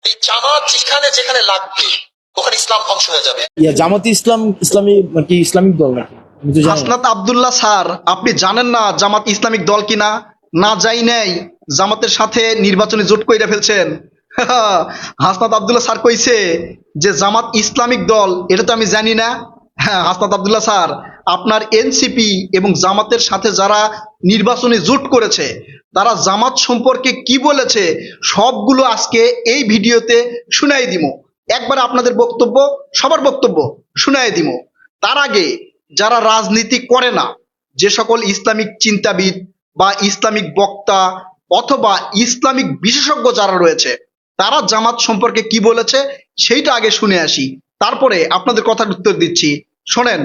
এই জামাত যেখানে যেখানে লাগবে ওখানে ইসলাম ধ্বংস হয়ে যাবে। জামাতি ইসলাম ইসলামী কি ইসলামিক দল নাকি? আমি তো জানি না। হাসনাত আব্দুল্লাহ স্যার, আপনি জানেন না জামাত ইসলামিক দল কিনা? না যাই নাই জামাতের সাথে নির্বাচনী জোট কইরা ফেলছেন। হাসনাত আব্দুল্লাহ স্যার কইছে যে জামাত ইসলামিক দল, এটা তো আমি জানি না। হ্যাঁ হাসনাত আব্দুল্লাহ স্যার, আপনার এনসিপি এবং জামাতের সাথে যারা নির্বাচনী জোট করেছে তারা জামাত সম্পর্কে কি বলেছে সবগুলো আজকে এই ভিডিওতে শুনাই দিব। একবার আপনাদের বক্তব্য, সবার বক্তব্য শুনাই দিব। তার আগে যারা রাজনীতি করে না, যে সকল ইসলামিক চিন্তাবিদ বা ইসলামিক বক্তা অথবা ইসলামিক বিশেষজ্ঞ যারা রয়েছে তারা জামাত সম্পর্কে কি বলেছে সেইটা আগে শুনে আসি, তারপরে আপনাদের কথার উত্তর দিচ্ছি। শোনেন,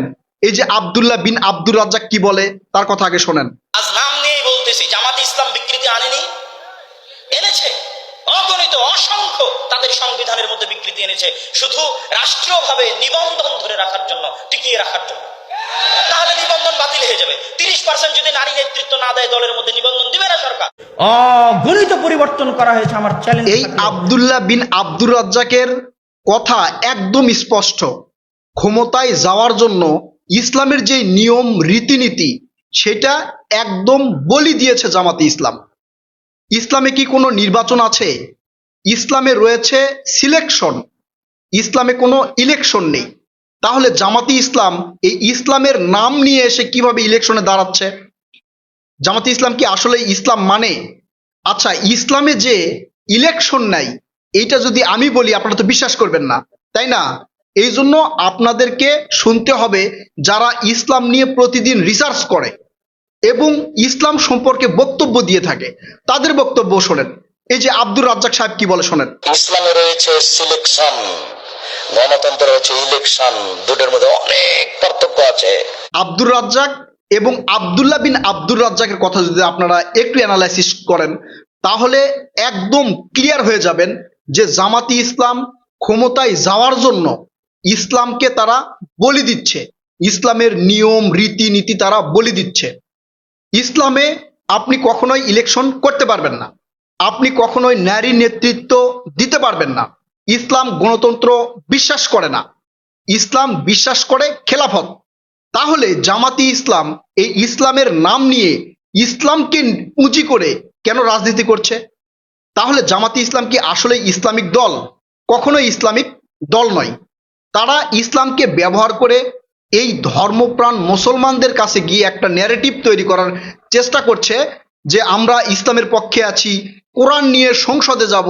এই যে আব্দুল্লাহ বিন আব্দুর রাজ্জাক কি বলে তার কথা আগে শোনেন। আজ নাম নিয়েই বলতেছি, জামাতে ইসলাম বিকৃতি আনেনি, এনেছে অগণিত অসংখ্য তাদের সংবিধানের মধ্যে বিকৃতি এনেছে, শুধু রাষ্ট্রীয়ভাবে নিবন্ধন ধরে রাখার জন্য, টিকিয়ে রাখার জন্য। তাহলে নিবন্ধন বাতিল হয়ে যাবে। 30% যদি নারী নেতৃত্ব না দেয় দলের মধ্যে, নিবন্ধন দিবে না সরকার। অগণিত পরিবর্তন করা হয়েছে। আমার চ্যালেঞ্জ, এই আব্দুল্লাহ বিন আব্দুর রাজ্জাকের কথা একদম স্পষ্ট। ক্ষমতায় যাওয়ার জন্য ইসলামের যে নিয়ম রীতিনীতি সেটা একদম বলি দিয়েছে জামাতে ইসলাম। ইসলামে কি কোনো নির্বাচন আছে? ইসলামে রয়েছে সিলেকশন, ইসলামে কোনো ইলেকশন নেই। তাহলে জামাতে ইসলাম এই ইসলামের নাম নিয়ে এসে কিভাবে ইলেকশনে দাঁড়াচ্ছে? জামাতে ইসলাম কি আসলে ইসলাম মানে? আচ্ছা, ইসলামে যে ইলেকশন নাই এইটা যদি আমি বলি আপনারা তো বিশ্বাস করবেন না, তাই না? এই জন্য আপনাদেরকে শুনতে হবে যারা ইসলাম নিয়ে প্রতিদিন রিসার্চ করে এবং ইসলাম সম্পর্কে বক্তব্য দিয়ে থাকে, তাদের বক্তব্য শোনেন। এই যে আব্দুর রাজ্জাক সাহেব কি বলে শোনেন। ইসলামে রয়েছে সিলেকশন, গণতন্ত্র রয়েছে ইলেকশন, দুটোর মধ্যে অনেক পার্থক্য আছে। আব্দুর রাজ্জাক এবং আব্দুল্লাহ বিন আব্দুর রাজ্জাকের কথা যদি আপনারা একটু অ্যানালাইসিস করেন তাহলে একদম ক্লিয়ার হয়ে যাবেন যে জামাতি ইসলাম ক্ষমতায় যাওয়ার জন্য ইসলামকে তারা বলি দিচ্ছে, ইসলামের নিয়ম রীতিনীতি তারা বলি দিচ্ছে। ইসলামে আপনি কখনোই ইলেকশন করতে পারবেন না, আপনি কখনোই নারী নেতৃত্ব দিতে পারবেন না। ইসলাম গণতন্ত্র বিশ্বাস করে না, ইসলাম বিশ্বাস করে খেলাফত। তাহলে জামাতি ইসলাম এই ইসলামের নাম নিয়ে ইসলামকে পুঁজি করে কেন রাজনীতি করছে? তাহলে জামাতি ইসলাম কি আসলে ইসলামিক দল? কখনোই ইসলামিক দল নয়। তারা ইসলামকে ব্যবহার করে এই ধর্মপ্রাণ মুসলমানদের কাছে গিয়ে একটা ন্যারেটিভ তৈরি করার চেষ্টা করছে যে আমরা ইসলামের পক্ষে আছি, কোরআন নিয়ে সংসদে যাব।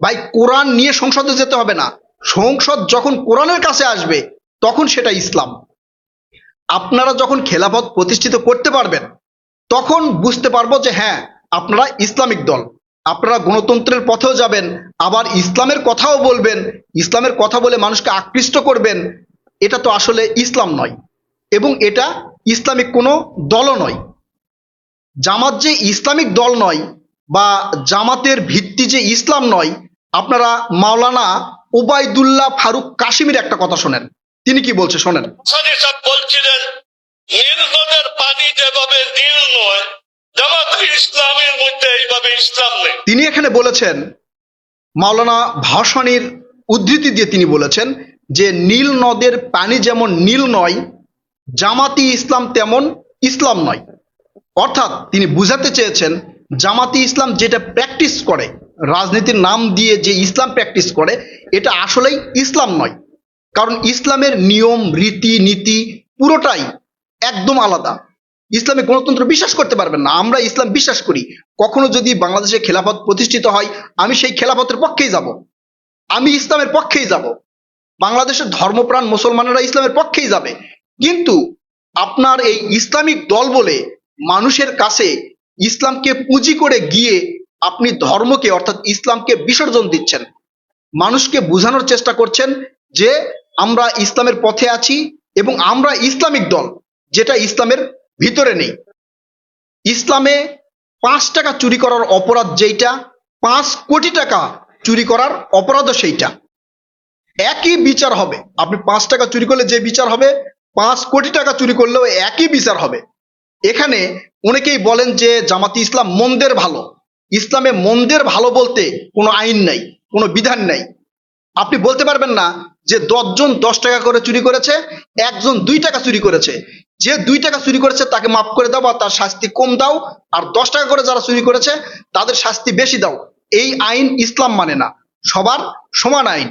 ভাই, কোরআন নিয়ে সংসদে যেতে হবে না, সংসদ যখন কোরআনের কাছে আসবে তখন সেটা ইসলাম। আপনারা যখন খেলাফত প্রতিষ্ঠিত করতে পারবেন তখন বুঝতে পারবো যে হ্যাঁ আপনারা ইসলামিক দল। আপনারা গণতন্ত্রের পথেও যাবেন, আবার ইসলামের কথাও বলবেন, ইসলামের কথা বলে মানুষকে আকৃষ্ট করবেন। এটা তো আসলে ইসলাম নয় এবং এটা ইসলামিক কোনো দলও নয়। জামাত যে ইসলামিক দল নয় বা জামাতের ভিত্তি যে ইসলাম নয়, আপনারা মাওলানা ওবায়দুল্লাহ ফারুক কাশিমের একটা কথা শোনেন। তিনি কি বলছে শোনেন। বলছিলেন নীল নদের পানি যেভাবে নীল নয়, জামাতে ইসলামের মধ্যে এইভাবে ইসলাম নেই। তিনি এখানে বলেছেন, মাওলানা ভাসানীর উদ্ধৃতি দিয়ে তিনি বলেছেন যে নীল নদের পানি যেমন নীল নয়, জামাতি ইসলাম তেমন ইসলাম নয়। অর্থাৎ তিনি বুঝাতে চেয়েছেন জামাতি ইসলাম যেটা প্র্যাকটিস করে, রাজনীতির নাম দিয়ে যে ইসলাম প্র্যাকটিস করে, এটা আসলেই ইসলাম নয়। কারণ ইসলামের নিয়ম রীতি নীতি পুরোটাই একদম আলাদা। ইসলামে গণতন্ত্র বিশ্বাস করতে পারবেন না, আমরা ইসলাম বিশ্বাস করি। কখনো যদি বাংলাদেশে খেলাফত প্রতিষ্ঠিত হয় আমি সেই খেলাফতের পক্ষেই যাব, আমি ইসলামের পক্ষেই যাব, বাংলাদেশের ধর্মপ্রাণ মুসলমানেরা ইসলামের পক্ষেই যাবে। কিন্তু আপনার এই ইসলামিক দল বলে মানুষের কাছে ইসলামকে পুঁজি করে গিয়ে আপনি ধর্মকে অর্থাৎ ইসলামকে বিসর্জন দিচ্ছেন, মানুষকে বোঝানোর চেষ্টা করছেন যে আমরা ইসলামের পথে আছি এবং আমরা ইসলামিক দল, যেটা ইসলামের ভিতরে নেই। ইসলামে 5 টাকা চুরি করার অপরাধ যেইটা, 5 কোটি টাকা চুরি করার অপরাধও সেইটা, একই বিচার হবে। আপনি 5 টাকা চুরি করলে যে বিচার হবে, 5 কোটি টাকা চুরি করলেও একই বিচার হবে। এখানে অনেকেই বলেন যে জামাতি ইসলাম মন্দের ভালো। ইসলামে মন্দের ভালো বলতে কোনো আইন নাই, কোনো বিধান নেই। আপনি বলতে পারবেন না যে 10 জন 10 টাকা করে চুরি করেছে, একজন 2 টাকা চুরি করেছে, যে 2 টাকা চুরি করেছে তাকে মাফ করে দাও বা তার শাস্তি কম দাও, আর 10 টাকা করে যারা চুরি করেছে তাদের শাস্তি বেশি দাও। এই আইন ইসলাম মানে না, সবার সমান আইন।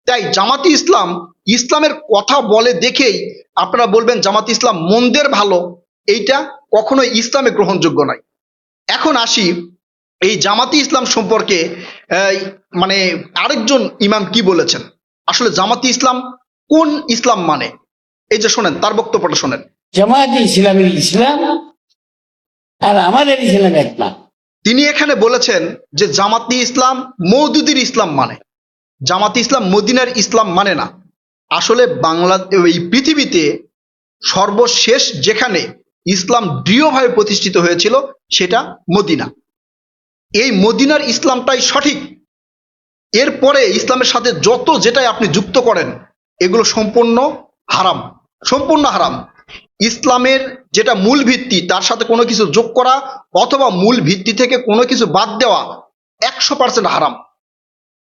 তাই জামাতি ইসলাম ইসলামের কথা বলে দেখেই আপনারা বলবেন জামাতি ইসলাম মন্দের ভালো, এইটা কখনোই ইসলামে গ্রহণযোগ্য নয়। এখন আসি এই জামাতি ইসলাম সম্পর্কে মানে আরেকজন ইমাম কি বলেছেন। আসলে জামাতি ইসলাম কোন ইসলাম মানে, এই যে শোনেন তার বক্তব্যটা শোনেন। জামায়াতে ইসলামের ইসলাম আর আমাদের ইসলাম এক না। তিনি এখানে বলেছেন যে জামাতি ইসলাম মওদুদির ইসলাম মানে, জামাতি ইসলাম মদিনার ইসলাম মানে না। আসলে এই পৃথিবীতে সর্বশেষ যেখানে ইসলাম দৃঢ়ভাবে প্রতিষ্ঠিত হয়েছিল সেটা মদিনা। এই মদিনার ইসলামটাই সঠিক। এরপরে ইসলামের সাথে যত যেটাই আপনি যুক্ত করেন এগুলো সম্পূর্ণ হারাম, সম্পূর্ণ হারাম। ইসলামের যেটা মূল ভিত্তি তার সাথে কোনো কিছু যোগ করা অথবা মূল ভিত্তি থেকে কোনো কিছু বাদ দেওয়া 100% হারাম।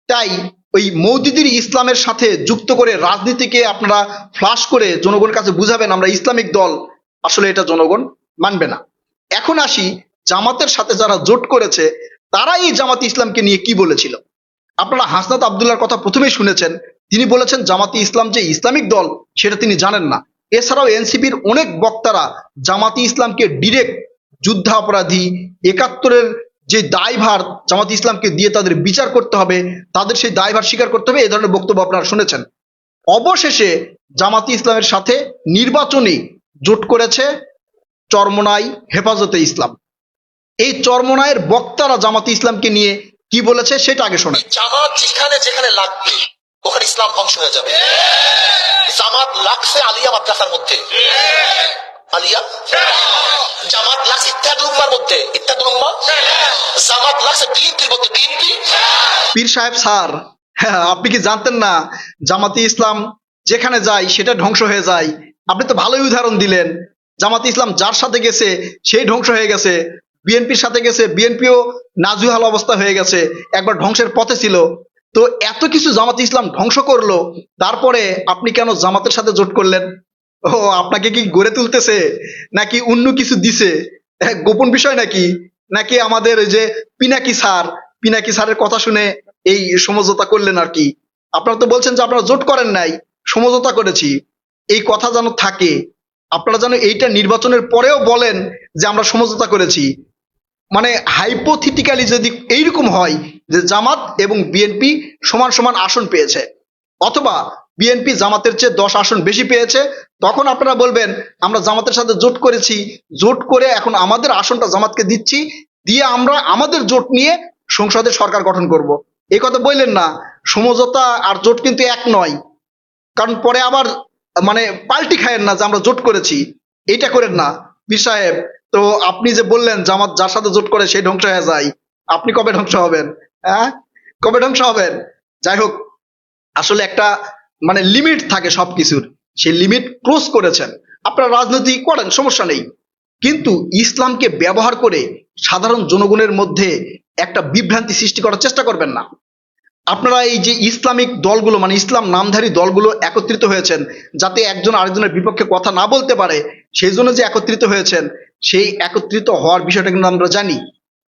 তাই ওই মওদুদির ইসলামের সাথে যুক্ত করে রাজনীতিকে আপনারা ফ্লাশ করে জনগণের কাছে বুঝাবেন আমরা ইসলামিক দল, আসলে এটা জনগণ মানবে না। এখন আসি জামাতের সাথে যারা জোট করেছে তারা এই জামাতি ইসলামকে নিয়ে কি বলেছিল। আপনারা হাসনাত আবদুল্লাহর কথা প্রথমেই শুনেছেন, তিনি বলেছেন জামাতি ইসলাম যে ইসলামিক দল সেটা তিনি জানেন না। এছাড়াও এনসিপির অনেক বক্তারা জামাতি ইসলামকে ডিরেক্ট যুদ্ধাপরাধী, 71-এর যে দায়ভার জামাতি ইসলামকে দিয়ে তাদের বিচার করতে হবে, তাদের সেই দায়ভার স্বীকার করতে হবে, এই ধরনের বক্তব্য আপনারা শুনেছেন। অবশেষে জামাতি ইসলামের সাথে নির্বাচনী জোট করেছে চরমোনাই হেফাজতে ইসলাম। এই চরমোনাইয়ের বক্তারা জামাতি ইসলামকে নিয়ে কি বলেছে সেটা আগে শোনেন। জামাত যেখানে যেখানে লাগবে ওখানে ইসলাম ধ্বংস হয়ে যাবে। জামাত লাগছে আলিয়া মাদ্রাসার মধ্যে, আলিয়া। জামাত লাগছে ইত্তেহাদুল উম্মার মধ্যে, ইত্তেহাদুল উম্মাহ। জামাত লাগছে বিএনপির মধ্যে, বিএনপি। পীর সাহেব স্যার, হ্যাঁ, আপনি কি জানতেন না জামাতি ইসলাম যেখানে যায় সেটা ধ্বংস হয়ে যায়? আপনি তো ভালোই উদাহরণ দিলেন। জামাতি ইসলাম যার সাথে গেছে সেই ধ্বংস হয়ে গেছে, বিএনপির সাথে গেছে বিএনপিও নাজুহাল অবস্থা হয়ে গেছে, একবার ধ্বংসের পথে ছিল। তো এত কিছু জামাতি ইসলাম ধ্বংস করলো, তারপরে আপনি কেন জামাতের সাথে জোট করলেন? ও আপনাকে কি গড়ে তুলতেছে নাকি অন্য কিছু দিছে, গোপন বিষয় নাকি? নাকি আমাদের ওই যে পিনাকি স্যারের কথা শুনে এই সমঝোতা করলেন আর কি? আপনারা তো বলছেন যে আপনারা জোট করেন নাই, সমঝোতা করেছি, এই কথা যেন থাকে। আপনারা যেন এইটা নির্বাচনের পরেও বলেন যে আমরা সমঝোতা করেছি। মানে হাইপোথেটিক্যালি যদি এইরকম হয় যে জামাত এবং বিএনপি সমান সমান আসন পেয়েছে অথবা বিএনপি জামাতের চেয়ে 10 আসন বেশি পেয়েছে, তখন আপনারা বলবেন আমরা জামাতের সাথে জোট করেছি, জোট করে এখন আমাদের আসনটা জামাতকে দিচ্ছি, দিয়ে আমরা আমাদের জোট নিয়ে সংসদে সরকার গঠন করব। এই কথা বললেন না। সমঝোতা আর জোট কিন্তু এক নয়, কারণ পরে আবার মানে পাল্টি খায়েন না যে আমরা জোট করেছি, এইটা করেন না। পীর সাহেব, তো আপনি যে বললেন জামাত যার সাথে জোট করে সেই ধ্বংস হয়ে যায়, আপনি কবে ধ্বংস হবেন? হ্যাঁ, কবে ধ্বংস হবেন? যাই হোক, আসলে একটা মানে লিমিট থাকে সবকিছুর, সেই লিমিট ক্রস করেছেন। আপনারা রাজনীতি করেন, সমস্যা নেই, কিন্তু ইসলামকে ব্যবহার করে সাধারণ জনগণের মধ্যে একটা বিভ্রান্তি সৃষ্টি করার চেষ্টা করবেন না। আপনারা এই যে ইসলামিক দলগুলো মানে ইসলাম নামধারী দলগুলো একত্রিত হয়েছেন যাতে একজন আরেকজনের বিপক্ষে কথা না বলতে পারে, সেই জন্য যে একত্রিত হয়েছেন, সেই একত্রিত হওয়ার বিষয়টা কিন্তু আমরা জানি,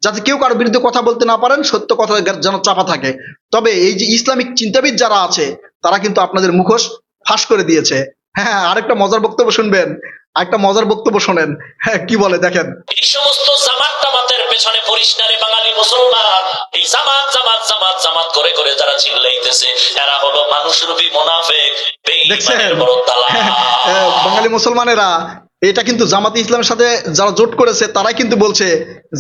যাতে কেউ কারোর বিরুদ্ধে কথা বলতে না পারেন, সত্য কথা যেন চাপা থাকে। তবে এই যে ইসলামিক চিন্তাবিদ যারা আছে তারা কিন্তু আপনাদের মুখোশ ফাঁস করে দিয়েছে। হ্যাঁ, আরেকটা মজার বক্তব্য শুনবেন, আরেকটা মজার বক্তব্য শোনেন। হ্যাঁ, কি বলে দেখেন। এই সমস্ত জামাত টামাতের পেছনে পরিষ্কারে বাঙালি মুসলমান, এই জামাত জামাত জামাত জামাত করে করে যারা চিল্লাইতেছে এরা হলো মানুষরূপী মুনাফিক, দেখছেন বেঈমানের বড় দালাল। বাঙালি মুসলমানেরা এটা কিন্তু জামাতে ইসলামের সাথে যারা জোট করেছে তারাই কিন্তু বলছে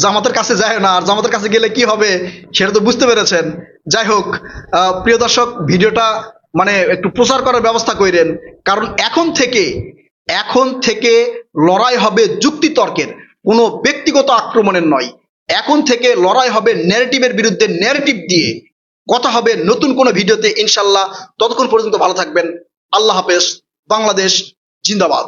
জামাতের কাছে যায় না, আর জামাতের কাছে গেলে কি হবে সেটা তো বুঝতে পেরেছেন। যাই হোক, প্রিয় দর্শক, ভিডিওটা মানে একটু প্রচার করার ব্যবস্থা করেন, কারণ এখন থেকে লড়াই হবে যুক্তিতর্কের, কোনো ব্যক্তিগত আক্রমণের নয়। এখন থেকে লড়াই হবে ন্যারেটিভের বিরুদ্ধে, ন্যারেটিভ দিয়ে কথা হবে নতুন কোনো ভিডিওতে ইনশাল্লাহ। ততক্ষণ পর্যন্ত ভালো থাকবেন। আল্লাহ হাফেজ। বাংলাদেশ জিন্দাবাদ।